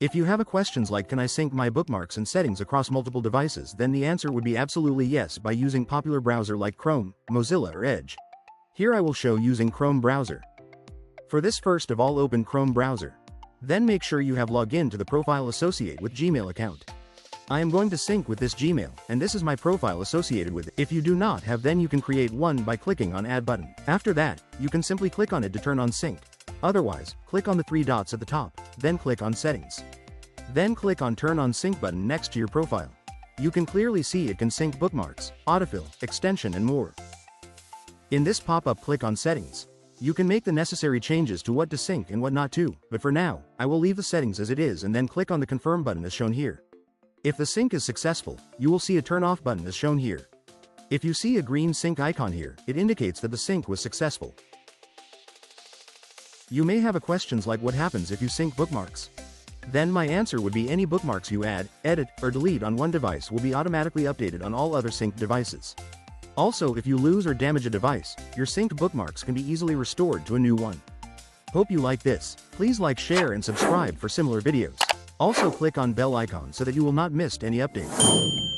If you have a questions like can I sync my bookmarks and settings across multiple devices, then the answer would be absolutely yes by using popular browser like Chrome, Mozilla or Edge. Here I will show using Chrome browser. For this, first of all open Chrome browser. Then make sure you have logged in to the profile associated with Gmail account. I am going to sync with this Gmail, and this is my profile associated with it. If you do not have, then you can create one by clicking on Add button. After that, you can simply click on it to turn on sync. Otherwise, click on the three dots at the top, then click on Settings. Then click on Turn on Sync button next to your profile. You can clearly see it can sync bookmarks, autofill, extension and more. In this pop-up, click on Settings. You can make the necessary changes to what to sync and what not to, but for now, I will leave the settings as it is and then click on the Confirm button as shown here. If the sync is successful, you will see a Turn off button as shown here. If you see a green sync icon here, it indicates that the sync was successful. You may have a questions like what happens if you sync bookmarks. Then my answer would be any bookmarks you add, edit, or delete on one device will be automatically updated on all other synced devices. Also, if you lose or damage a device, your synced bookmarks can be easily restored to a new one. Hope you like this. Please like, share and subscribe for similar videos. Also click on bell icon so that you will not miss any updates.